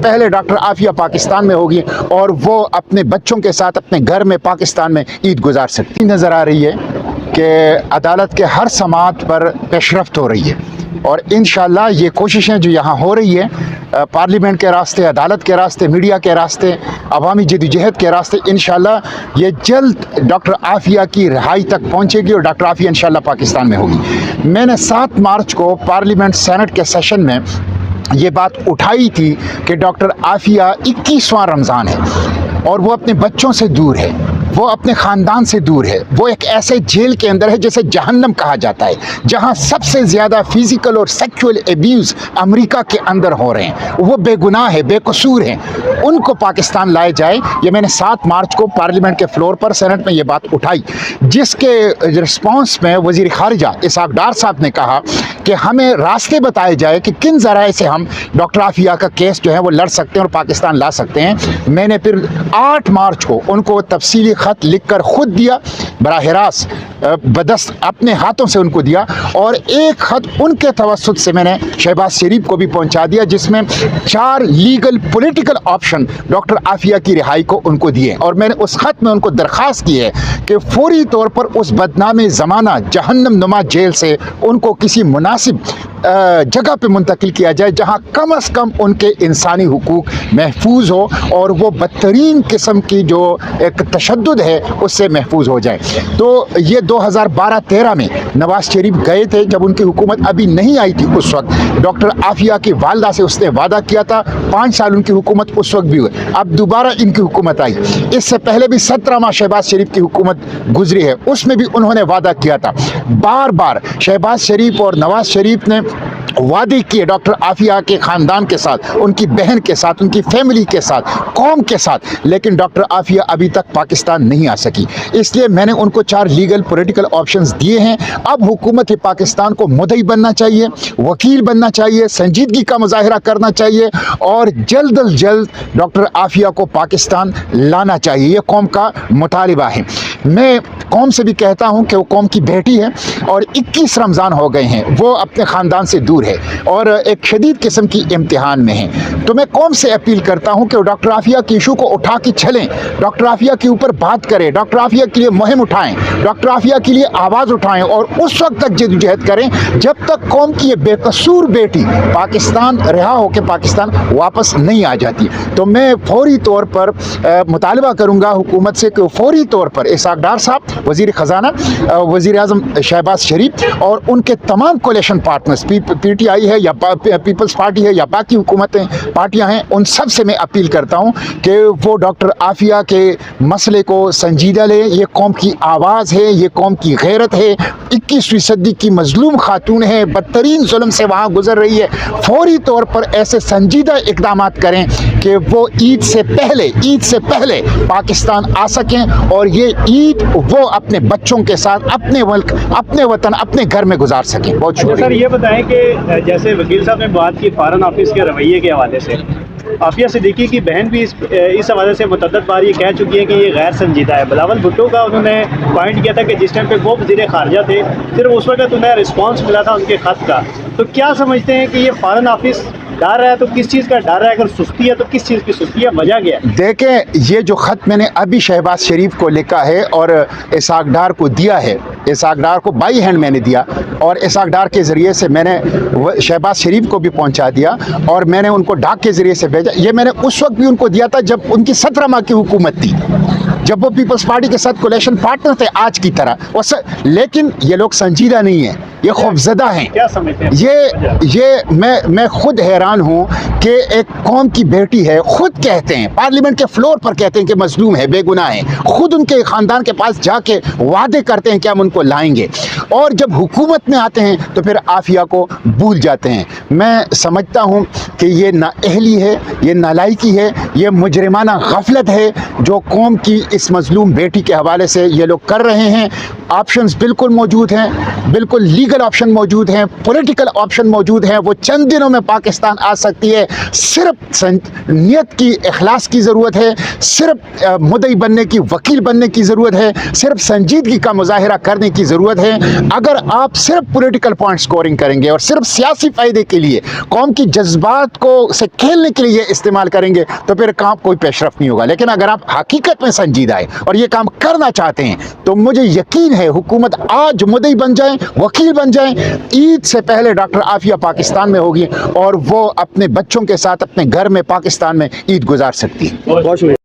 पहले डॉक्टर आफिया पाकिस्तान में होगी और वो अपने बच्चों के साथ अपने घर में पाकिस्तान में ईद गुजार सकती नज़र आ रही है कि अदालत के हर समात पर पेशरफ्त हो रही है। और इंशाअल्लाह ये कोशिशें जो यहाँ हो रही है पार्लियामेंट के रास्ते, अदालत के रास्ते, मीडिया के रास्ते, अवामी जदोजहद के रास्ते, इंशाअल्लाह ये जल्द डॉक्टर आफिया की रिहाई तक पहुँचेगी और डॉक्टर आफिया इंशाअल्लाह पाकिस्तान में होगी। मैंने 7 मार्च को पार्लियामेंट सेनेट के सेशन में ये बात उठाई थी कि डॉक्टर आफिया 21वां रमज़ान है और वो अपने बच्चों से दूर है, वो अपने ख़ानदान से दूर है, वो एक ऐसे जेल के अंदर है जिसे जहन्नम कहा जाता है, जहाँ सबसे ज़्यादा फिज़िकल और सेक्सुअल एब्यूज़ अमेरिका के अंदर हो रहे हैं। वो बेगुनाह है, बेकसूर हैं, उनको पाकिस्तान लाए जाए। ये मैंने 7 मार्च को पार्लियामेंट के फ्लोर पर सेनेट में ये बात उठाई, जिसके रिस्पॉन्स में वज़ीर ख़ारिजा इसहाक़ डार साहब ने कहा कि हमें रास्ते बताए जाए कि किन ज़राए से हम डॉक्टर आफिया का केस जो है वो लड़ सकते हैं और पाकिस्तान ला सकते हैं। मैंने फिर 8 मार्च को उनको तफसीली ख़त लिखकर ख़ुद दिया, बराह रास्त बदस्त अपने हाथों से उनको दिया, और एक ख़त उनके तवस्सुत से मैंने शहबाज शरीफ को भी पहुंचा दिया, जिसमें 4 legal political option doctor Aafia की रिहाई को उनको दिए। और मैंने उस ख़त में उनको दरख्वास्त की है कि फौरी तौर पर उस बदनाम ज़माना जहन्नम नुमा जेल से उनको किसी मुनासिब जगह पे मुंतकिल किया जाए, जहाँ कम अज़ कम उनके इंसानी हुकूक महफूज हो और वो बदतरीन किस्म की जो एक तशद्दुद है उससे महफूज हो जाए। तो ये 2012-13 में नवाज़ शरीफ गए थे, जब उनकी हुकूमत अभी नहीं आई थी। उस वक्त डॉक्टर आफिया की वालदा से उसने वादा किया था, 5 साल उनकी हुकूमत उस वक्त भी हुई, अब दोबारा इनकी हुकूमत आई। इससे पहले भी 17 माह शहबाज शरीफ की हुकूमत गुजरी है, उसमें भी उन्होंने वादा किया था। बार बार शहबाज शरीफ और नवाज़ शरीफ ने वादे किए डॉक्टर आफिया के ख़ानदान के साथ, उनकी बहन के साथ, उनकी फैमिली के साथ, कौम के साथ, लेकिन डॉक्टर आफिया अभी तक पाकिस्तान नहीं आ सकी। इसलिए मैंने उनको 4 लीगल पॉलिटिकल ऑप्शंस दिए हैं। अब हुकूमत पाकिस्तान को मुद्दई बनना चाहिए, वकील बनना चाहिए, संजीदगी का मुजाहिरा करना चाहिए और जल्द अज जल्द डॉक्टर आफिया को पाकिस्तान लाना चाहिए। ये कौम का मुतालिबा है। मैं कौम से भी कहता हूँ कि वो कौम की बेटी है और 21 रमज़ान हो गए हैं, वो अपने ख़ानदान से दूर है और एक शदीद किस्म की इम्तिहान में है। तो मैं कौम से अपील करता हूँ कि डॉक्टर आफिया के इशू को उठा के चलें, डॉक्टर आफिया के ऊपर बात करें, डॉक्टर आफिया के लिए मुहिम उठाएं, डॉक्टर आफिया के लिए आवाज़ उठाएं और उस वक्त तक जद्दोजहद करें जब तक कौम की ये बेकसूर बेटी पाकिस्तान रिहा होकर पाकिस्तान वापस नहीं आ जाती। तो मैं फौरी तौर पर मुतालबा करूँगा हुकूमत से कि फौरी तौर पर इसहाक़ डार साहब, वज़ीर ख़जाना, वज़ीर आज़म शहबाज शरीफ और उनके तमाम कोलिशन पार्टनर्स, PTI है या पीपल्स पार्टी है या बाकी हुकूमतें पार्टियां हैं, उन सब से मैं अपील करता हूं कि वो डॉक्टर आफिया के मसले को संजीदा लें। ये कौम की आवाज़ है, ये कौम की गैरत है, 21वीं सदी की मजलूम खातून है, बदतरीन जुल्म से वहाँ गुजर रही है। फौरी तौर पर ऐसे संजीदा इक़दाम करें कि वो ईद से पहले पाकिस्तान आ सकें और ये ईद वो अपने बच्चों के साथ अपने मुल्क, अपने वतन, अपने घर में गुजार सकें। बहुत शुक्रिया। सर ये बताएं कि जैसे वकील साहब ने बात की फॉरेन ऑफिस के रवैये के हवाले से, आफिया सिद्दीकी की बहन भी इस हवाले से मुतअद्दिद बार ये कह चुकी है कि ये गैर संजीदा है। बिलावल भुट्टो का उन्होंने पॉइंट किया था कि जिस टाइम पे वो वज़ीर ख़ारिजा थे, फिर उस वक्त उन्हें रिस्पॉन्स मिला था उनके ख़त का। तो क्या समझते हैं कि ये फॉरेन ऑफिस डर है, तो किस चीज़ का डर है? अगर सुस्ती है तो किस चीज़ की सुस्ती है, वजह क्या है? देखें, ये जो ख़त मैंने अभी शहबाज शरीफ को लिखा है और इसहाक़ डार को दिया है, इसहाक़ डार को बाई हैंड मैंने दिया और इसहाक़ डार के ज़रिए से मैंने शहबाज शरीफ को भी पहुंचा दिया और मैंने उनको डाक के ज़रिए से भेजा। ये मैंने उस वक्त भी उनको दिया था जब उनकी 17 माह की हुकूमत थी, जब वो पीपल्स पार्टी के साथ कोलिशन पार्टनर थे आज की तरह। लेकिन ये लोग संजीदा नहीं है, ये खौफज़दा हैं। क्या समझते हैं? ये मैं खुद हैरान हूँ कि एक कौम की बेटी है, खुद कहते हैं पार्लियामेंट के फ्लोर पर कहते हैं कि मजलूम है, बेगुनाह है, खुद उनके ख़ानदान के पास जाके वादे करते हैं कि हम उनको लाएंगे और जब हुकूमत में आते हैं तो फिर आफिया को भूल जाते हैं। मैं समझता हूँ कि ये नाअहली है, ये नालायकी है, ये मुजरिमाना गफलत है जो कौम की इस मजलूम बेटी के हवाले से ये लोग कर रहे हैं। آپشنز بالکل موجود ہیں, بالکل لیگل آپشن موجود ہیں, پولیٹیکل آپشن موجود ہیں. وہ چند دنوں میں پاکستان آ سکتی ہے. صرف نیت کی, اخلاص کی ضرورت ہے, صرف مدعی بننے کی, وکیل بننے کی ضرورت ہے, صرف سنجیدگی کا مظاہرہ کرنے کی ضرورت ہے. اگر آپ صرف پولیٹیکل پوائنٹ سکورنگ کریں گے اور صرف سیاسی فائدے کے لیے, قوم کی جذبات کو سے کھیلنے کے لیے استعمال کریں گے تو پھر کام کوئی پیش رفت نہیں ہوگا. لیکن اگر آپ حقیقت میں سنجیدہ ہے اور یہ کام کرنا چاہتے ہیں تو مجھے یقین ہے حکومت آج مدعی بن جائیں, وکیل بن جائیں. عید سے پہلے ڈاکٹر عافیہ پاکستان میں ہوگی اور وہ اپنے بچوں کے ساتھ اپنے گھر میں پاکستان میں عید گزار سکتی ہے. بہت شکریہ.